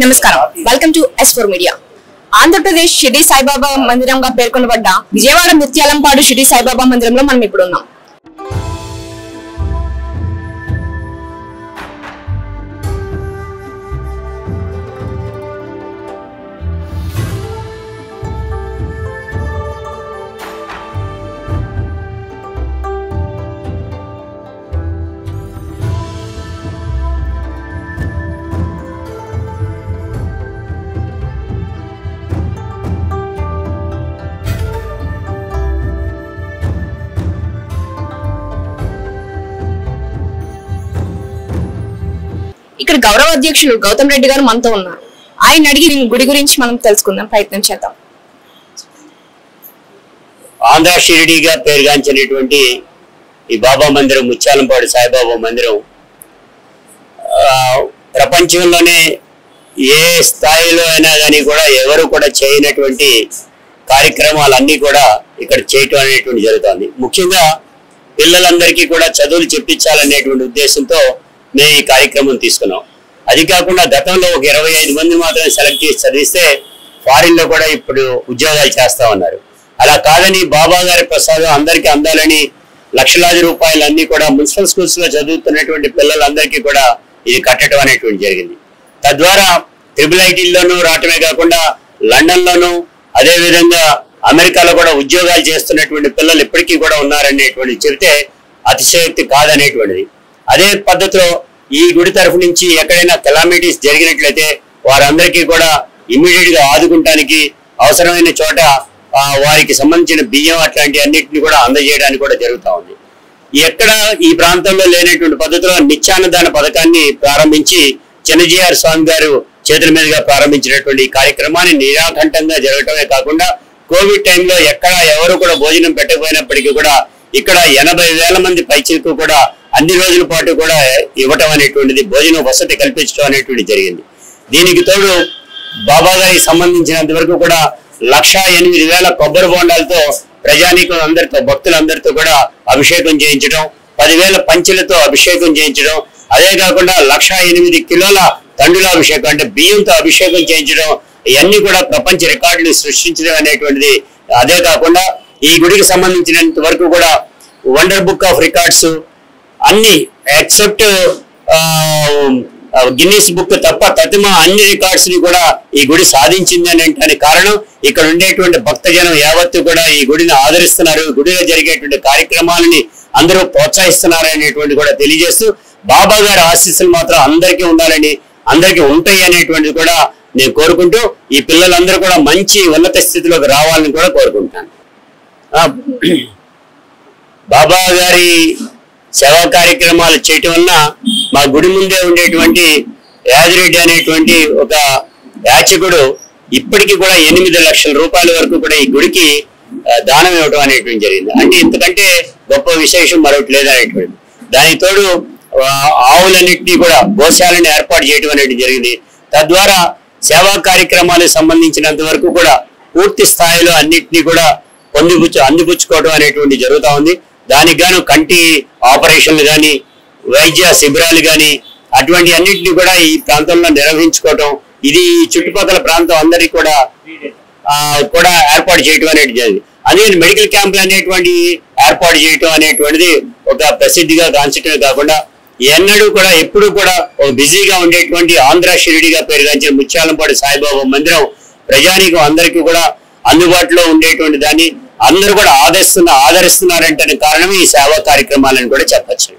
నమస్కారం welcome to S4 media Andhra Pradesh Shirdi Saibaba మందిరంగా పేర్కొనబడ్డ Vijayawada Mutyalampadu Shirdi Saibaba మందిరంలో మనం ఇప్పుడు ఉన్నాం. ఇక్కడ గౌరవ అధ్యక్షులు గౌతమ్ రెడ్డి గారు మనతో ఉన్నారు. ఆయన అడిగి గుడి గురించి మనం తెలుసుకుందాం ప్రయత్నం చేద్దాం. ఆంధ్ర షిరిడిగా పేరుగాంచినటువంటి ఈ బాబా మందిరం ముత్యాలంపాడు సాయిబాబా మందిరం ప్రపంచంలోనే ఏ స్థాయిలో అయినా కానీ కూడా ఎవరు కూడా చేయనటువంటి కార్యక్రమాలన్నీ కూడా ఇక్కడ చేయటం అనేటువంటి జరుగుతుంది. ముఖ్యంగా పిల్లలందరికీ కూడా చదువులు చెప్పించాలనేటువంటి ఉద్దేశంతో మేము ఈ కార్యక్రమం తీసుకున్నాం. అది కాకుండా గతంలో ఒక 25 మంది మాత్రమే సెలెక్ట్ చేసి చదివిస్తే ఫారిన్ లో కూడా ఇప్పుడు ఉద్యోగాలు చేస్తా ఉన్నారు. అలా కాదని బాబా గారి ప్రసాదం అందరికీ అందాలని లక్షలాది రూపాయలన్నీ కూడా మున్సిపల్ స్కూల్స్ లో చదువుతున్నటువంటి పిల్లలందరికీ కూడా ఇది కట్టడం అనేటువంటి జరిగింది. తద్వారా IIITలోనూ రావటమే కాకుండా లండన్ లోను అదే విధంగా అమెరికాలో కూడా ఉద్యోగాలు చేస్తున్నటువంటి పిల్లలు ఇప్పటికీ కూడా ఉన్నారనేటువంటి చెబితే అతిశయోక్తి కాదనేటువంటిది. అదే పద్ధతిలో ఈ గుడి తరఫు నుంచి ఎక్కడైనా కెలామిటీస్ జరిగినట్లయితే వారందరికీ కూడా ఇమ్మీడియట్ గా ఆదుకుంటానికి అవసరమైన చోట వారికి సంబంధించిన బియ్యం అట్లాంటి అన్నింటినీ కూడా అందజేయడానికి కూడా జరుగుతూ ఉంది. ఎక్కడ ఈ ప్రాంతంలో లేనటువంటి పద్ధతిలో నిత్యాన్నదాన పథకాన్ని ప్రారంభించి చిన్నజీఆర్ స్వామి గారు చేతుల మీదుగా ప్రారంభించినటువంటి ఈ కార్యక్రమాన్ని నిరాకంఠంగా జరగటమే కాకుండా కోవిడ్ టైంలో ఎక్కడ ఎవరు కూడా భోజనం పెట్టకపోయినప్పటికీ కూడా ఇక్కడ 80,000 మంది పైచిలకు కూడా అన్ని రోజుల పాటు కూడా ఇవ్వటం అనేటువంటిది భోజన వసతి కల్పించడం అనేటువంటి జరిగింది. దీనికి తోడు బాబా గారికి సంబంధించినంత వరకు కూడా 1,08,000 కొబ్బరి బొండాలతో ప్రజానీకం అందరితో భక్తులందరితో కూడా అభిషేకం చేయించడం, 10,000 పంచెలతో అభిషేకం చేయించడం, అదే కాకుండా 1,08 కిలోల తండ్రుల అభిషేకం అంటే బియ్యంతో అభిషేకం చేయించడం, ఇవన్నీ కూడా ప్రపంచ రికార్డులు సృష్టించడం అనేటువంటిది. అదే కాకుండా ఈ గుడికి సంబంధించినంత వరకు కూడా వండర్ బుక్ ఆఫ్ రికార్డ్స్ అన్ని ఎక్సెప్ట్ గిన్నీస్ బుక్ తప్ప తతిమ అన్ని రికార్డ్స్ ని కూడా ఈ గుడి సాధించింది అనేటువంటి కారణం ఇక్కడ ఉండేటువంటి భక్తజనం యావత్తు కూడా ఈ గుడిని ఆదరిస్తున్నారు, గుడిలో జరిగేటువంటి కార్యక్రమాలని అందరూ ప్రోత్సహిస్తున్నారు అనేటువంటి కూడా తెలియజేస్తూ బాబా గారి ఆశీస్సులు మాత్రం అందరికీ ఉండాలని అందరికీ ఉంటాయి అనేటువంటిది కూడా నేను కోరుకుంటూ ఈ పిల్లలందరూ కూడా మంచి ఉన్నత స్థితిలోకి రావాలని కూడా కోరుకుంటాను. బాబా గారి సేవా కార్యక్రమాలు చేయటం వల్ల మా గుడి ముందే ఉండేటువంటి యాదిరెడ్డి అనేటువంటి ఒక యాచకుడు ఇప్పటికీ కూడా 8 లక్షల రూపాయల వరకు కూడా ఈ గుడికి దానం ఇవ్వడం అనేటువంటి జరిగింది. అంటే ఇంతకంటే గొప్ప విశేషం మరొకటి లేదనేటువంటి. దానికి తోడు ఆవులన్నింటినీ కూడా గోశాలను ఏర్పాటు చేయడం అనేది జరిగింది. తద్వారా సేవా కార్యక్రమాలకు సంబంధించినంత వరకు కూడా పూర్తి స్థాయిలో అన్నింటినీ కూడా అందిపుచ్చుకోవడం అనేటువంటి జరుగుతూ ఉంది. దానికి గాను కంటి ఆపరేషన్లు కానీ వైద్య శిబిరాలు కానీ అటువంటి అన్నింటినీ కూడా ఈ ప్రాంతంలో నిర్వహించుకోవటం, ఇది చుట్టుపక్కల ప్రాంతం అందరికీ కూడా ఏర్పాటు చేయటం అనేది జరిగింది. అందుకని మెడికల్ క్యాంపులు అనేటువంటి ఏర్పాటు చేయటం అనేటువంటిది ఒక ప్రసిద్ధిగా గాంచటమే కాకుండా ఎన్నడూ కూడా ఎప్పుడు కూడా ఒక బిజీగా ఉండేటువంటి ఆంధ్ర షిరిడిగా పేరుగాంచిన ముత్యాలంపాడు సాయిబాబా మందిరం ప్రజానీకం అందరికీ కూడా అందుబాటులో ఉండేటువంటి దాన్ని అందరూ కూడా ఆదరిస్తున్నారంటే కారణం ఈ సేవా కార్యక్రమాలను కూడా చెప్పచ్చు.